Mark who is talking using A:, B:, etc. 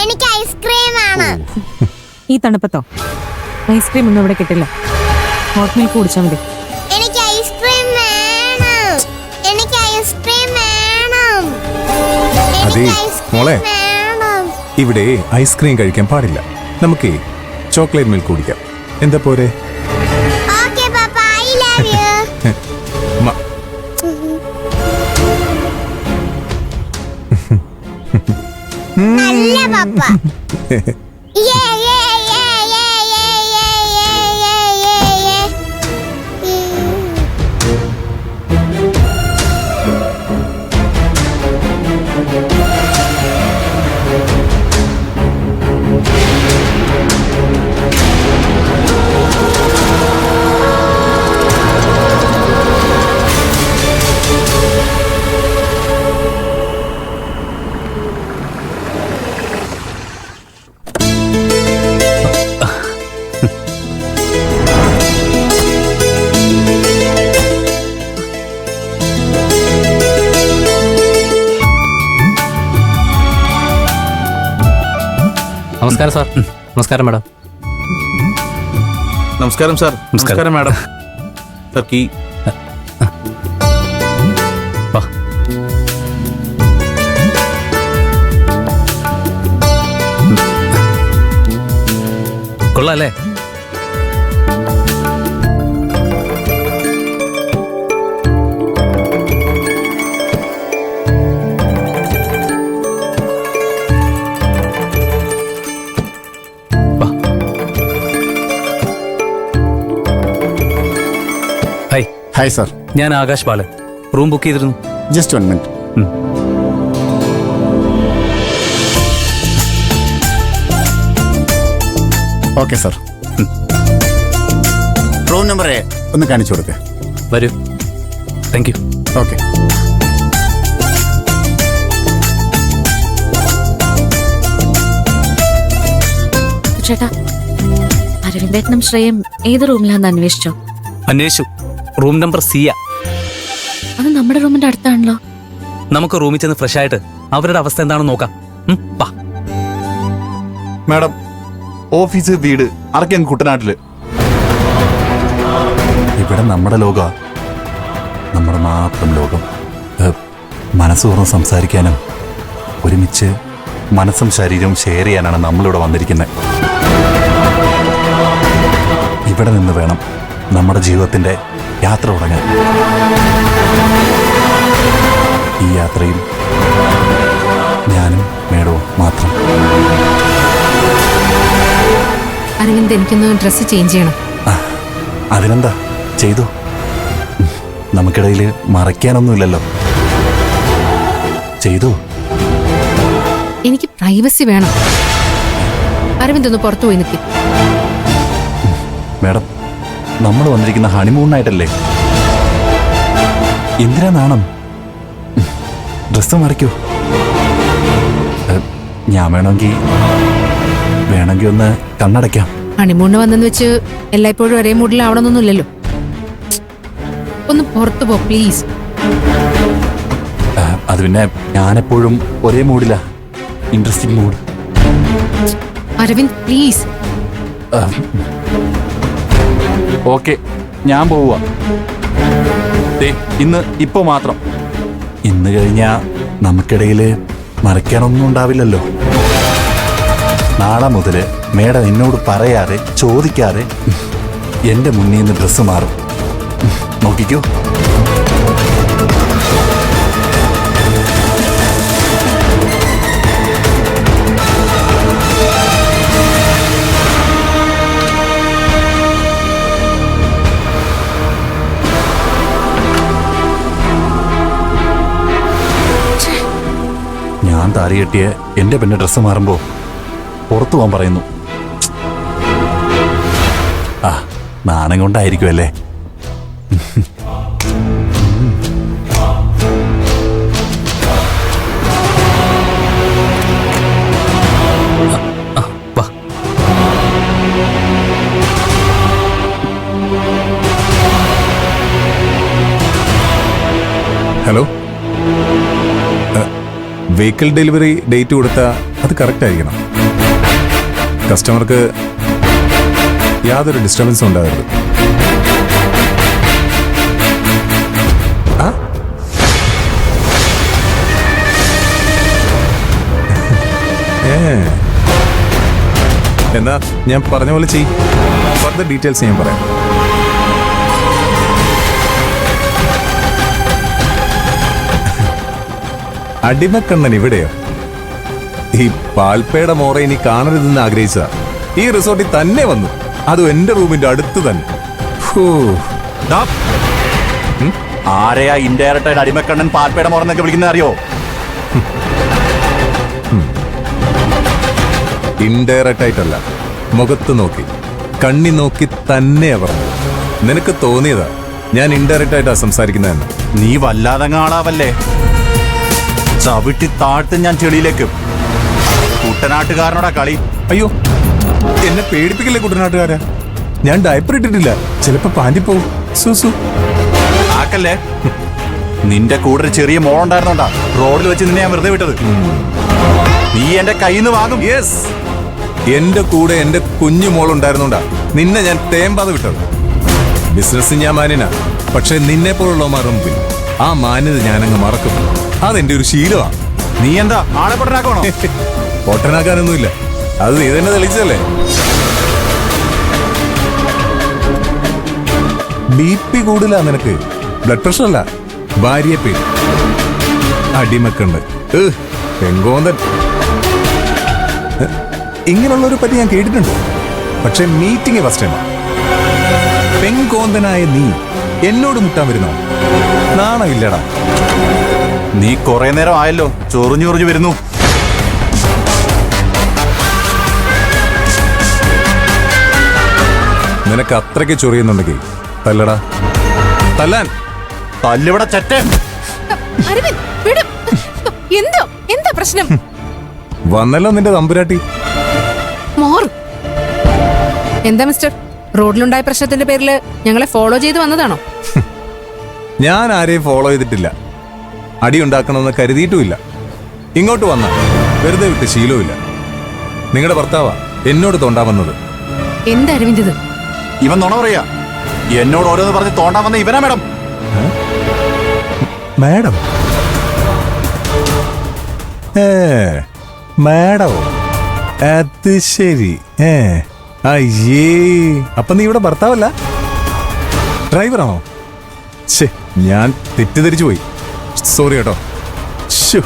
A: എനിക്ക് ഐസ്ക്രീം ആണ്.
B: ഈ തണുപ്പത്തോ? ഐസ്ക്രീം ഒന്നും ഇവിടെ കിട്ടില്ല. ഹോട്ട് മിൽക്ക് കുടിച്ചാൽ മതി.
A: എനിക്ക് ഐസ്ക്രീം വേണം. എനിക്ക് ഐസ്ക്രീം വേണം.
C: അതെ മോളെ, ഇവിടെ ഐസ്ക്രീം കഴിക്കാൻ പാടില്ല. നമുക്ക് ചോക്ലേറ്റ് മിൽക്ക് കുടിക്കാം. എന്താ പോരെ?
A: ഓക്കേ പാപ്പ, ഐ ലവ് യു. നല്ല പാപ്പ. യേ യേ യേ യേ യേ യേ യേ യേ.
D: നമസ്കാരം സാർ. നമസ്കാരം മാഡം.
E: നമസ്കാരം സാർ. നമസ്കാരം മാഡം. സാർ കീ.
D: കൊള്ളാല്ലേ?
F: ഹായ് സാർ,
D: ഞാൻ ആകാശ് ബാലൻ. റൂം ബുക്ക് ചെയ്തിരുന്നു.
F: Just 1 minute. Okay sir. Room number ഒന്ന് കാണിച്ചു കൊടുക്കേ.
D: വരൂ. Thank you.
F: ഓക്കെ.
G: ചേട്ടാ, അരവിന്ദേട്ടനും ശ്രേയം ഏത് റൂമിലാന്ന് അന്വേഷിച്ചോ?
D: അന്വേഷിച്ചു. റൂം നമ്പർ സിയ.
G: അത് നമ്മുടെ റൂമിന്റെ അടുത്താണല്ലോ.
D: നമുക്ക് റൂമിൽ ചെന്ന് ഫ്രഷ് ആയിട്ട് അവരുടെ അവസ്ഥ എന്താണെന്ന് നോക്കാം.
E: മാഡം, ഓഫീസ്, വീട് അടക്കം കുട്ടനാട്ടില്.
F: ഇവിടെ നമ്മുടെ ലോക, നമ്മുടെ മാത്രം ലോകം. മനസ്സുപൂർവ്വം സംസാരിക്കാനും ഒരുമിച്ച് മനസ്സും ശരീരവും ഷെയർ ചെയ്യാനാണ് നമ്മളിവിടെ വന്നിരിക്കുന്നത്. ഇവിടെ നിന്ന് വേണം നമ്മുടെ ജീവിതത്തിന്റെ യാത്ര തുടങ്ങാൻ. ഈ യാത്രയിൽ ഞാനും മേഡവും മാത്രം.
G: അരവിന്ദ്, എനിക്കൊന്ന് ഡ്രസ്സ് ചേഞ്ച് ചെയ്യണം.
F: അതിനെന്താ, ചെയ്തു. നമുക്കിടയിൽ മറയ്ക്കാനൊന്നുമില്ലല്ലോ. ചെയ്തു.
G: എനിക്ക് പ്രൈവസി വേണം. അരവിന്ദ് ഒന്ന് പുറത്തു പോയി നിൽക്കും.
F: മേഡം, നമ്മൾ വന്നിരിക്കുന്ന ഹണിമൂണിനായിട്ടല്ലേ? എന്തിനാ നാണം? ഡ്രസ്സ് മറിക്കൂ. ഞാൻ വേണമെങ്കിൽ ഒന്ന് കണ്ണടയ്ക്കാം.
G: ഹണിമൂണിന് വന്നെന്ന് വെച്ച് എല്ലായ്പ്പോഴും ഒരേ മൂഡിലാവണമെന്നൊന്നുമില്ലല്ലോ. ഒന്ന് പുറത്തു പോ പ്ലീസ്.
F: അത് പിന്നെ ഞാനെപ്പോഴും ഒരേ മൂഡില്ല. Interesting mood.
G: Aravind please.
F: Okay, ഞാൻ പോവുക. ഇപ്പൊ മാത്രം. ഇന്ന് കഴിഞ്ഞാ നമുക്കിടയിൽ മറയ്ക്കാനൊന്നും ഉണ്ടാവില്ലല്ലോ. നാളെ മുതൽ മേഡം എന്നോട് പറയാതെ ചോദിക്കാതെ എന്റെ മുന്നിൽ നിന്ന് ഡ്രസ്സ് മാറും. നോക്കിക്കോ. ഞാൻ താരി കെട്ടിയ എന്റെ പെണ്ണ് ഡ്രസ്സ് മാറുമ്പോ പുറത്തു പോകാൻ പറയുന്നു. നാണം കൊണ്ടായിരിക്കുമല്ലേ?
C: ഹലോ, വെഹിക്കിൾ ഡെലിവറി ഡേറ്റ് കൊടുത്ത അത് കറക്റ്റ് ആയിരിക്കണം. കസ്റ്റമർക്ക് യാതൊരു ഡിസ്റ്റർബൻസും ഉണ്ടാകരുത്. ആ? എന്നാ ഞാൻ പറഞ്ഞ പോലെ ചെയ്. ഫർദർ ഡീറ്റെയിൽസ് ഞാൻ പറയാം. അടിമക്കണ്ണൻ ഇവിടെയോ? ഈ പാൽപ്പയുടെ മോറ ഇനി കാണരുതെന്ന് ആഗ്രഹിച്ചതാ. ഈ റിസോർട്ടിൽ തന്നെ വന്നു, അതും എന്റെ റൂമിന്റെ അടുത്ത് തന്നെ. ഹൂ.
F: ഡാ, ആരെയാ ഇൻഡയറക്റ്റ് ആയിട്ട് അടിമക്കണ്ണൻ പാൽപ്പയുടെ മോറെന്നൊക്കെ വിളിക്കുന്നത് അറിയോ?
C: ഇൻഡയറക്റ്റ് ആയിട്ടല്ല, മുഖത്ത് നോക്കി കണ്ണി നോക്കി തന്നെയാ പറഞ്ഞു. നിനക്ക് തോന്നിയതാ ഞാൻ ഇൻഡയറക്റ്റ് ആയിട്ടാ സംസാരിക്കുന്നതെന്ന്.
F: നീ വല്ലാതെ ആളാവല്ലേ? ചവിട്ടി താഴ്ത്ത് ഞാൻ ചെളിയിലേക്ക്. കുട്ടനാട്ടുകാരനോടാ കളി.
C: അയ്യോ, എന്നെ പേടിപ്പിക്കില്ലേ കുട്ടനാട്ടുകാരാ. ഞാൻ ഡയപ്പർ ഇട്ടിട്ടില്ല, ചിലപ്പോ പാൻറ്റി പോവും. സൂസു
F: ആക്കല്ലേ. നിന്റെ കൂടെ ഒരു ചെറിയ മോളുണ്ടായിരുന്നോണ്ടാ റോഡിൽ വെച്ച് നിന്നെ ഞാൻ വെറുതെ വിട്ടത്. നീ എന്റെ കയ്യിൽ നിന്ന് വാങ്ങും.
C: യെസ്, എന്റെ കൂടെ എന്റെ കുഞ്ഞു മോളുണ്ടായിരുന്നോണ്ടാ നിന്നെ ഞാൻ തേമ്പാതെ വിട്ടത്. ബിസിനസ് ഞാൻ മാന്യനാ, പക്ഷെ നിന്നെ പോലുള്ളവന്മാരുടെ മുമ്പിൽ ആ മാന്യത ഞാനങ്ങ് മറക്കും. അതെന്റെ ഒരു ശീലമാ.
F: നീ എന്താ ആളെ പൊട്ടനാക്കണോ?
C: പൊട്ടനാക്കാനൊന്നുമില്ല, അത് നീ തന്നെ തെളിച്ചല്ലേ. BP കൂടുതലാ നിനക്ക്, ബ്ലഡ് പ്രഷർ അല്ല, ഭാര്യയെ പേര്. അടിമക്കുണ്ട് പെങ്കോന്തൻ. ഇങ്ങനെയുള്ളൊരു പറ്റി ഞാൻ കേട്ടിട്ടുണ്ട്, പക്ഷെ മീറ്റിംഗ് ഫസ്റ്റ് ടൈമാ. പെങ്കോന്തനായ നീ എന്നോട് മുട്ടാൻ വരുന്നോ? നാണമില്ലടാ.
F: നീ കുറെ നേരം ആയല്ലോ ചൊറിഞ്ഞു ചൊറിഞ്ഞു വരുന്നു.
C: നിനക്ക് അത്രയ്ക്ക് ചൊറിയുന്നുണ്ടെങ്കിൽ തല്ലടാ. തല്ലാൻ
F: തല്ലിവിടെ ചെറ്റേ.
G: അരവിന്ദ്, വിട്. എന്താ പ്രശ്നം?
C: വന്നല്ലോ നിന്റെ തമ്പുരാട്ടി.
G: മോർ എന്താ മിസ്റ്റർ, റോഡിലുണ്ടായ പ്രശ്നത്തിന്റെ പേരില് ഞങ്ങളെ ഫോളോ ചെയ്ത് വന്നതാണോ?
C: ഞാൻ ആരെയും ഫോളോ ചെയ്തിട്ടില്ല, അടി ഉണ്ടാക്കണമെന്ന് കരുതിയിട്ടുമില്ല. ഇങ്ങോട്ട് വന്ന വെറുതെ വിട്ട് ശീലവുമില്ല. നിങ്ങളുടെ ഭർത്താവാ എന്നോട് തോണ്ടാൻ വന്നത്.
G: എന്താ അരവിന്ദ് ഇത്?
F: ഇവൻ നുണ പറയാ. എന്നോട് ഓരോന്ന് പറഞ്ഞ് തോണ്ടാൻ വന്ന ഇവനാ മാഡം.
C: മാഡം? മാഡമോ? അത് ശരി. അയ്യേ, അപ്പൊ നീ ഇവിടെ ഭർത്താവല്ല, ഡ്രൈവറാണോ? ശേ, ഞാൻ തെറ്റിദ്ധരിച്ചു പോയി. സോറി കേട്ടോ. ശ്ശോ.